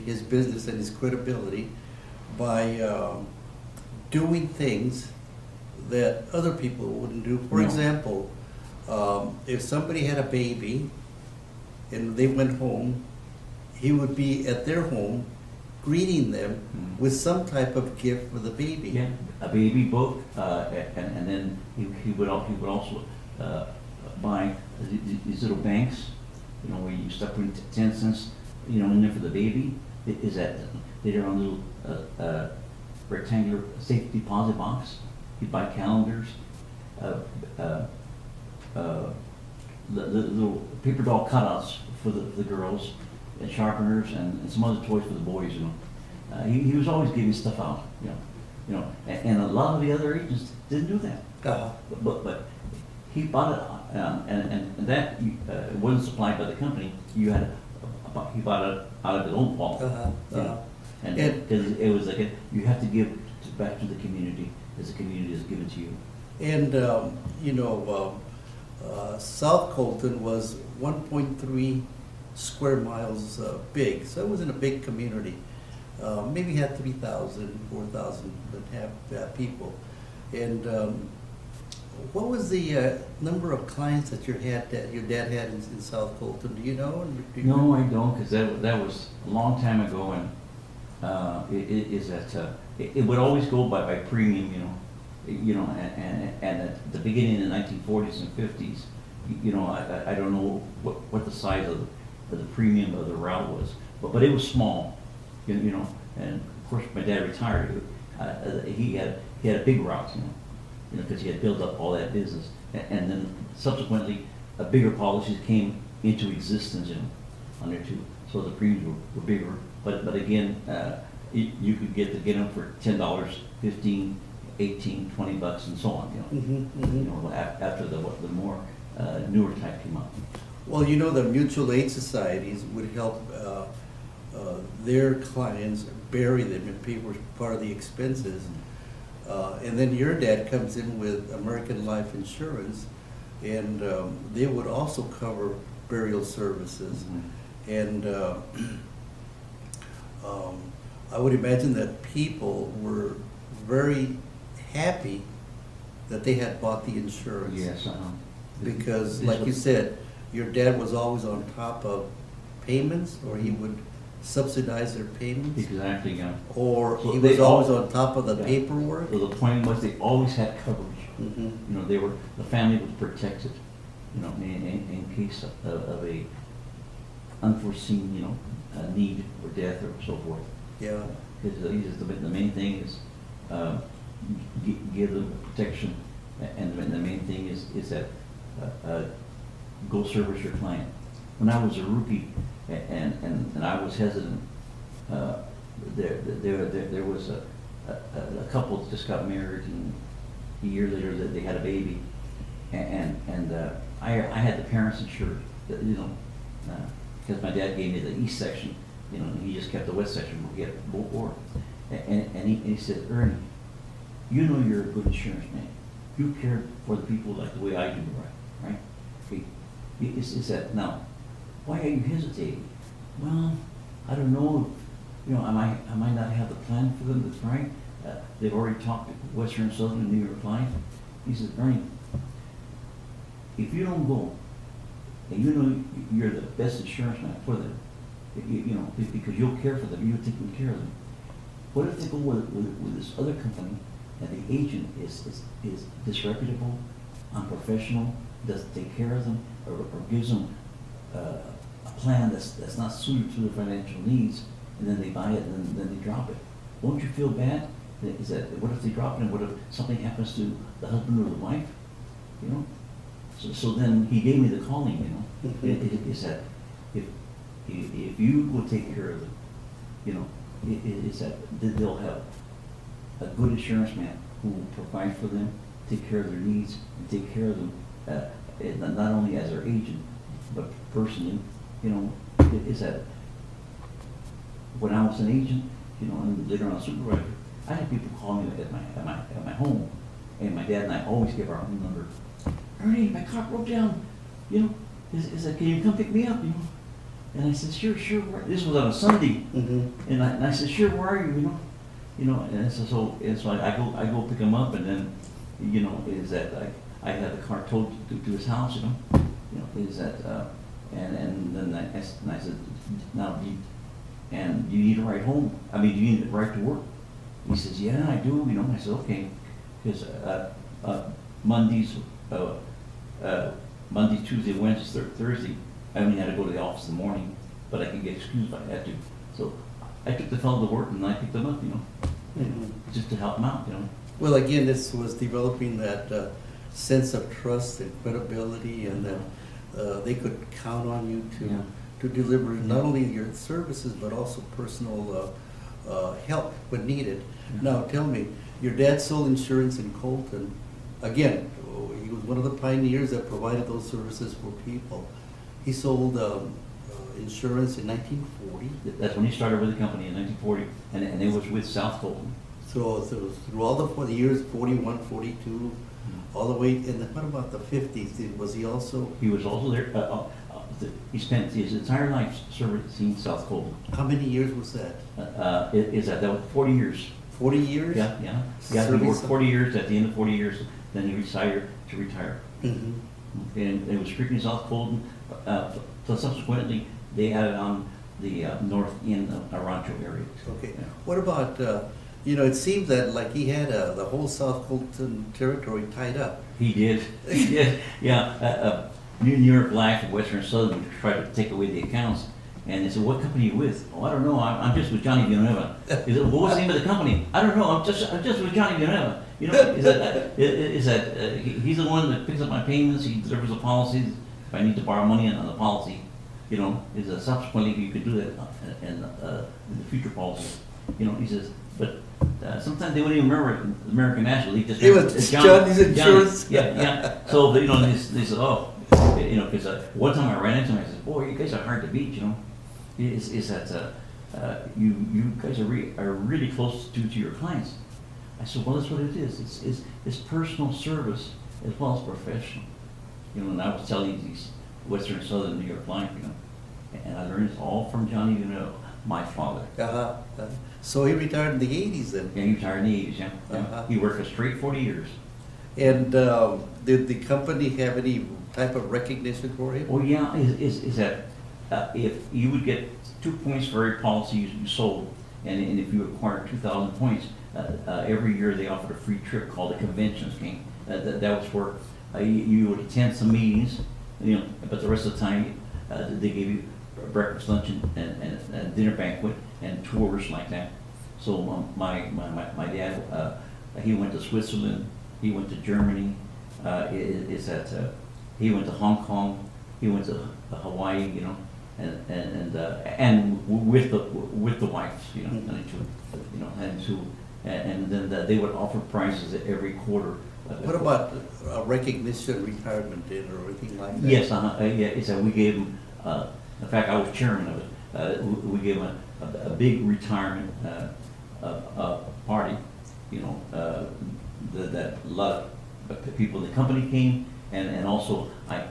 his business and his credibility by doing things that other people wouldn't do. For No. example, if somebody had a baby and they went home, he would be at their home greeting them with some type of gift for the baby. Yeah, a baby book, and then he would also buy these little banks, where you start putting 10 cents, in there for the baby. Is that they're on a little rectangular safe deposit box. He'd buy calendars, the little paper doll cutouts for the girls, and sharpeners, and some other toys for the boys. He was always giving stuff out. And a lot of the other agents didn't do that. Uh-huh. But he bought it, and that wasn't supplied by the company. He bought it out of his own wallet. And it was like you have to give back to the community as the community is given to you. And, South Colton was 1.3 square miles big, so it wasn't a big community. Maybe had 3,000, 4,000 people. And what was the number of clients that your dad had in South Colton? Do you know? No, I don't, because that was a long time ago, and it would always go by premium, and at the beginning of the 1940s and 50s, I don't know what the size of the premium of the route was, but it was small, and of course my dad retired. He had a big route, because he had built up all that business, and then subsequently bigger policies came into existence, on there too. So the premiums were bigger, but again, you could get them for $10, $15, $18, $20, and so on. After the more newer type came up. Well, the mutual aid societies would help their clients bury them and pay for part of the expenses. And then your dad comes in with American Life Insurance, and they would also cover burial services. And I would imagine that people were very happy that they had bought the insurance. Yes, Because, like you said, your dad was always on top of payments, or he would subsidize their payments. Exactly, yeah. Or So he they was always on top of the Yeah. paperwork. So the point was they always had coverage. The family was protected, in case of a unforeseen, need or death or so forth. Yeah. Because the main thing is give them protection, and the main thing is that go service your client. When I was a rookie and I was hesitant, there was a couple that just got married, and a year later they had a baby, and I had the parents insured, because my dad gave me the east section, and he just kept the west section. We had both work, and he said, Ernie, you're a good insurance man. You cared for the people like the way I do, right? He said, now, why are you hesitating? Well, I don't know. I might not have the plan for them that's right. They've already talked to Western, Southern, and New York Life. He said, Ernie, if you don't go, and you're the best insurance man for them, because you'll care for them, you're taking care of them. What if they go with this other company, and the agent is disreputable, unprofessional, doesn't take care of them, or gives them a plan that's not suited to their financial needs, and then they buy it and then they drop it? Won't you feel bad? What if they drop it, and what if something happens to the husband or the wife? So then he gave me the calling. Is that if you will take care of them, it's that they'll have a good insurance man who will provide for them, take care of their needs, and take care of them, not only as their agent, but personally. Is that when I was an agent, and later on a supervisor, I had people call me at my home, and my dad and I always give our home number. Ernie, my car broke down. Is that, can you come pick me up? And I said, sure, this was on a Sunday. Mhm. And I said, sure, where are you, and so I go pick him up, and then, is that I had the car towed to his house, is that, and then I said, now, do you need a ride home? I mean, do you need a ride to work? He says, yeah, I do, I said, okay, because, Mondays, Tuesday, Wednesday, Thursday, I only had to go to the office in the morning, but I could get excused if I had to. So I took the fellow to work and I picked him up, Mhm. just to help him out, Well, again, this was developing that sense of trust and credibility, and that they could count on you Yeah. to deliver not only your services, but also personal help when needed. Yeah. Now, tell me, your dad sold insurance in Colton. Again, he was one of the pioneers that provided those services for people. He sold insurance in 1940. That's when he started with the company in 1940, and it was with South Colton. So through all the years, 41, 42, all the way, and then what about the 50s? Was he also, He was also there, he spent his entire life servicing South Colton. how many years was that? That was 40 years. 40 years? Yeah, he Serving worked some- 40 years, at the end of 40 years, then he retired to retire. Mhm. And it was strictly South Colton, so subsequently, they added on the north end of Rancho area. Okay. Yeah. What about, it seems that like he had the whole South Colton territory tied up. He did, yeah. New York Life and Western Southern tried to take away the accounts, and they said, what company are you with? Oh, I don't know, I'm just with Johnny Villanueva. He said, well, what's the name of the company? I don't know, I'm just with Johnny Villanueva. He's the one that picks up my payments, he delivers the policies, if I need to borrow money on the policy, subsequently you could do that in the future policy. He says, but sometimes they wouldn't even remember American National, he just. It was it's Johnny's Insurance. Yeah. So, they said, oh, because one time I ran into him, I said, boy, you guys are hard to beat, Is that you guys are really close to your clients. I said, well, that's what it is. It's personal service as well as professional. And I was telling these Western Southern New York Life, and I learned it all from Johnny, my father. So he retired in the 80s then? Yeah, he retired in the 80s, yeah. Uh-huh. He worked a straight 40 years. And did the company have any type of recognition for him? Well, yeah, is that if you would get 2 points for every policy you sold, and if you acquired 2,000 points, every year they offered a free trip called the convention scheme. That was where you would attend some meetings, but the rest of the time they gave you breakfast, lunch, and dinner banquet and tours like that. So my dad, he went to Switzerland, he went to Germany, he went to Hong Kong, he went to Hawaii, and with the wife, and then they would offer prizes every quarter. What about recognition, retirement dinner or anything like that? Yes, it's we gave him. In fact, I was chairman of it. We gave him a big retirement party. That a lot of people in the company came, and also I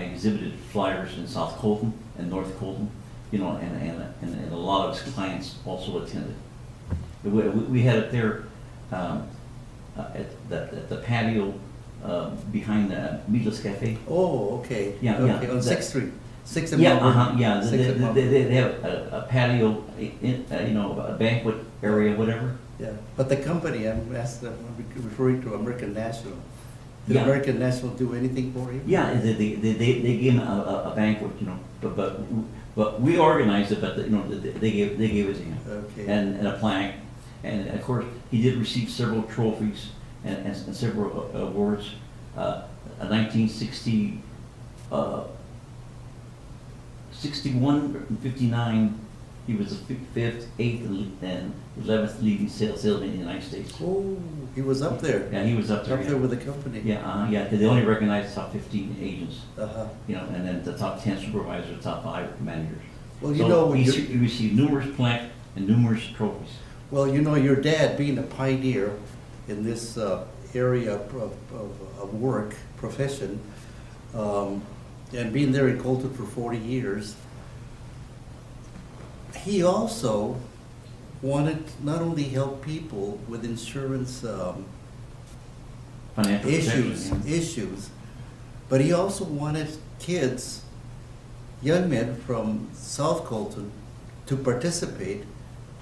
exhibited flyers in South Colton and North Colton. And a lot of his clients also attended. We had it there at the patio behind the Meatless Cafe. Oh, okay. Yeah, okay. yeah. On 6th Street. 6th and Yeah, Melbourne. yeah. 6th and Melbourne. They have a patio, a banquet area, whatever. Yeah, but the company, I'm referring to American National. Did Yeah. American National do anything for him? Yeah, they gave him a banquet, but we organized it, but they gave it to him. Okay. And a plaque, and of course he did receive several trophies and several awards. 1960. 61 and 59, he was the 5th, 8th, and 11th leading salesman in the United States. Oh, he was up there. Yeah, he was up there. Up there with the company. Yeah, because they only recognized the top 15 agents, Uh-huh. and then the top 10 supervisors, top 5 managers. Well, So he received numerous plaques and numerous trophies. Well, your dad being a pioneer in this area of work, profession, and being there in Colton for 40 years, he also wanted not only help people with insurance Financial issues, protection, yeah. issues, but he also wanted kids, young men from South Colton, to participate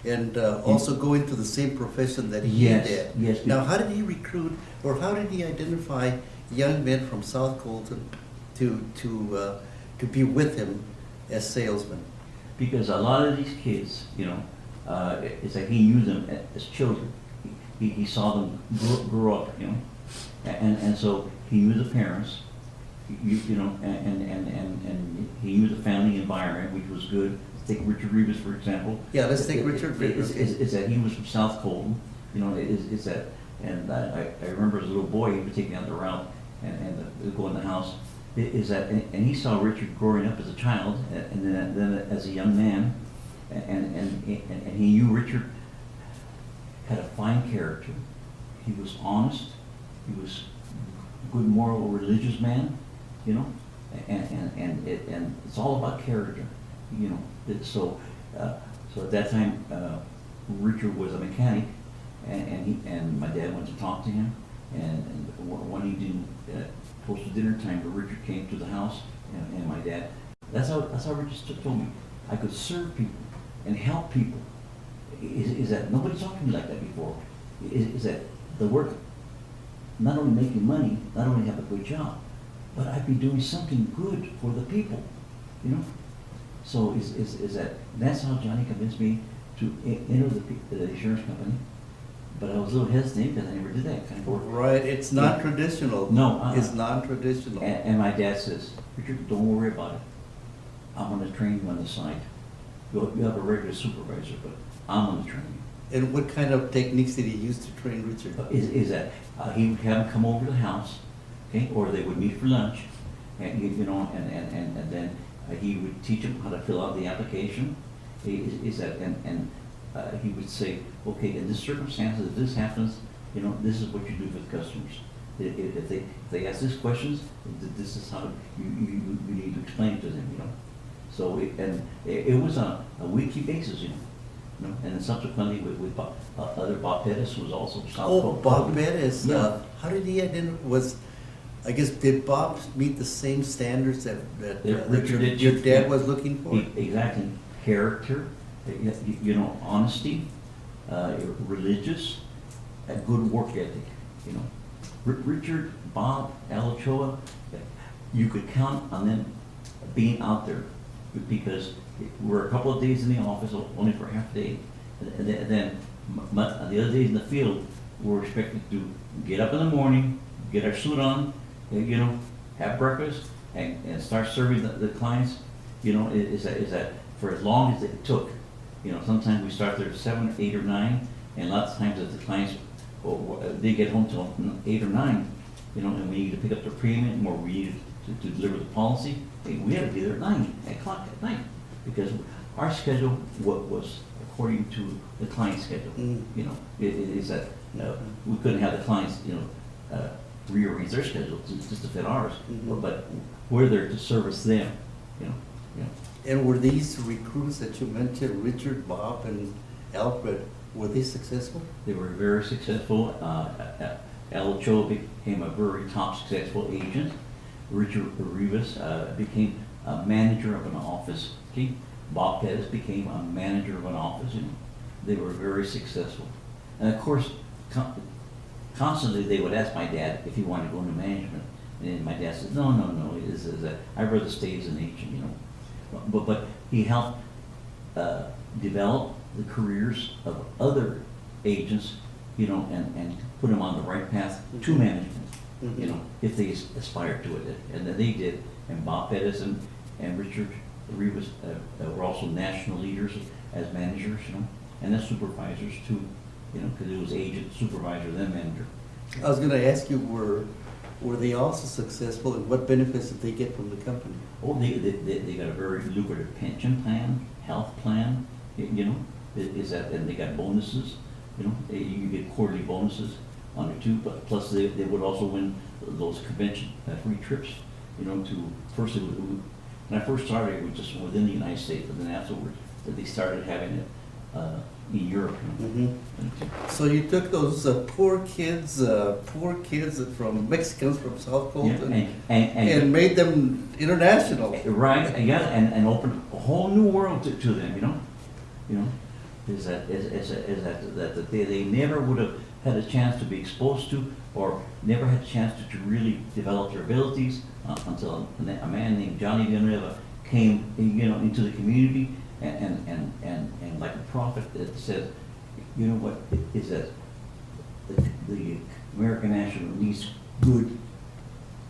and also go into the same profession that he Yes, did. yes. Now, how did he recruit, or how did he identify young men from South Colton to be with him as salesmen? Because a lot of these kids, you know, it's like he knew them as children. He saw them grow up, you know, and so he knew the parents, you know, and he knew the family environment, which was good. Take Richard Rivas, for example. Yeah, let's take Richard Rivas. Is that he was from South Colton, you know, is that, and I remember as a little boy, he would take me on the route and go in the house. Is that, and he saw Richard growing up as a child, and then as a young man, and he knew Richard had a fine character. He was honest. He was a good moral, religious man, you know, and it's all about character, you know. So at that time, Richard was a mechanic, and my dad went to talk to him, and one evening, close to dinner time, Richard came to the house, and my dad, that's how Richard told me, I could serve people and help people. Is that nobody talked to me like that before? Is that the work, not only making money, not only have a good job, but I'd be doing something good for the people, you know? So is that's how Johnny convinced me to enter the insurance company, but I was a little hesitant because I never did that kind of work. Right, it's non-traditional. No, It's non-traditional. And my dad says, Richard, don't worry about it. I'm gonna train you on the side. You have a regular supervisor, but I'm gonna train you. And what kind of techniques did he use to train Richard? Is that he would have him come over to the house, okay, or they would meet for lunch, and you know, and then he would teach him how to fill out the application. Is that and he would say, okay, in this circumstance, if this happens, you know, this is what you do for the customers. If they ask these questions, this is how you need to explain it to them, you know. So it was on a weekly basis, you know, and then subsequently with other Bob Pettis was also South Colton. Bob Pettis. Yeah. How did he identify? I guess, did Bob meet the same standards that Richard did. your dad was looking for? Exactly. Character, you know, honesty, religious, a good work ethic, you know. Richard, Bob, Alachoa, you could count on them being out there because we're a couple of days in the office, only for half a day. And then the other days in the field, we're expected to get up in the morning, get our suit on, you know, have breakfast, and start serving the clients. You know, is that for as long as it took. You know, sometimes we start there at 7, 8, or 9, and lots of times if the clients, they get home till 8 or 9, you know, and we need to pick up their premium, or we need to deliver the policy, we had to be there at 9 o'clock at night, because our schedule was according to the client schedule. You know, is that we couldn't have the clients, you know, rearrange their schedule just to fit ours, but we're there to service them, you know. And were these recruits that you mentioned, Richard, Bob, and Alfred, were they successful? They were very successful. Alachoa became a very top successful agent. Richard Rivas became a manager of an office. Okay? Bob Pettis became a manager of an office. You know, they were very successful. And of course, constantly they would ask my dad if he wanted to go into management. And my dad said, no, I'd rather stay as an agent, you know. But he helped develop the careers of other agents, you know, and put them on the right path to management, you know, if they aspired to it. And then they did. And Bob Pettis and Richard Rivas were also national leaders as managers, you know, and as supervisors too, you know, because it was agent, supervisor, then manager. I was going to ask you, were they also successful, and what benefits did they get from the company? Oh, they got a very lucrative pension plan, health plan, you know, and they got bonuses, you know, you get quarterly bonuses on it too, but plus they would also win those convention free trips, you know, when I first started, it was just within the United States, but then afterwards, that they started having it in Europe. Mhm. So you took those poor kids from Mexicans from South Yeah, Colton and and made them international. right, yeah, and open a whole new world to them, is that they never would have had a chance to be exposed to, or never had a chance to really develop their abilities until a man named Johnny Villanueva came, into the community and like a prophet that says, you know what, is that the American National needs good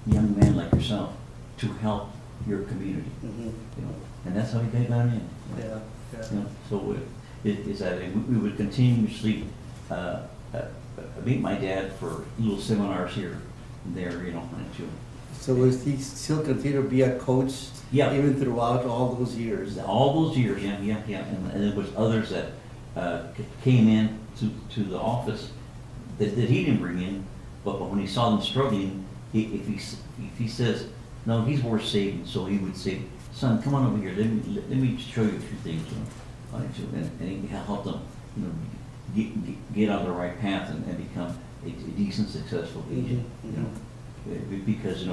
young men like yourself to help your community, Mhm. and that's how he got him in. Yeah, yeah. So is that we would continuously meet my dad for little seminars here and there, and to So was he still continue to be a coach? Yeah. Even throughout all those years? all those years, yeah, and there was others that came in to the office that he didn't bring in, but when he saw them struggling, if he says, no, he's worth saving, so he would say, son, come on over here, let me show you a few things, and he helped them, get on the right path and become a decent, successful agent, because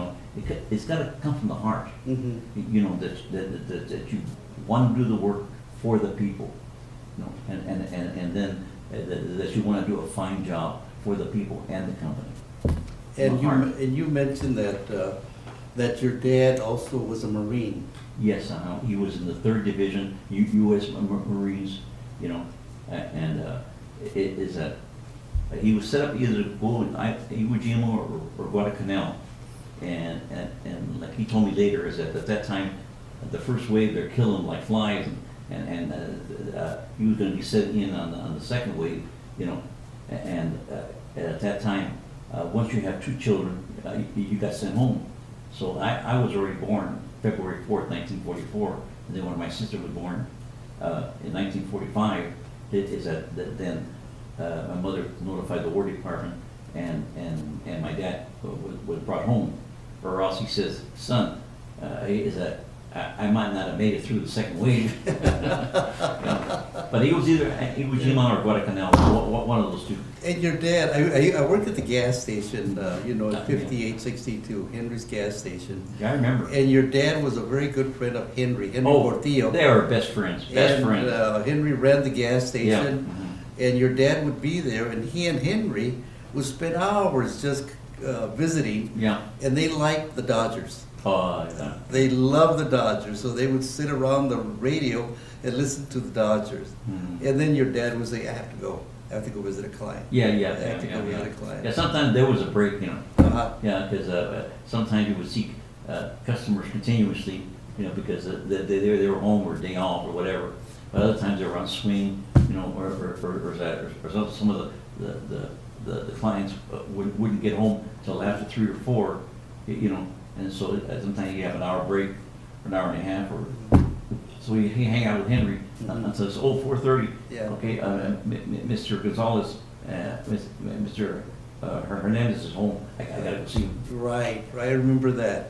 it's got to come from the heart, Mhm. that you want to do the work for the people, and then that you want to do a fine job for the people and the company. And The heart. you mentioned that your dad also was a Marine. Yes, he was in the 3rd Division, U.S. Marines, and it is that he was set up either to go in Iwo Jima or Guadalcanal, and like he told me later, is that at that time, the first wave, they're killing like flies, and he was going to be set in on the second wave, and at that time, once you have 2 children, you got sent home. So I was already born February 4th, 1944, and then when my sister was born in 1945, then my mother notified the War Department, and my dad was brought home, or else he says, son, I might not have made it through the second wave. But he was either Jima or Guadalcanal, one of those two. And your dad, I worked at the gas station, at 5862, Henry's gas station. Yeah, I remember. And your dad was a very good friend of Henry Portillo. They were best friends, best friends. Henry ran the gas Yeah. station, and your dad would be there, and he and Henry would spend hours just visiting, Yeah. and they liked the Dodgers. Yeah. They loved the Dodgers, so they would sit around the radio and listen to the Dodgers. Mhm. And then your dad would say, I have to go visit a client. Yeah, I have to go visit a client. Yeah, sometimes there was a break, Uh-huh. Yeah, because sometimes you would see customers continuously, because they were home or day off or whatever. But other times they were on swing, or some of the clients wouldn't get home till after 3 or 4, and so sometimes you have an hour break, or an hour and a half, or so you hang out with Henry until it's 4:30. Yeah. Okay, Mr. Gonzalez, Mr. Hernandez is home. I gotta go see him. Right, I remember that.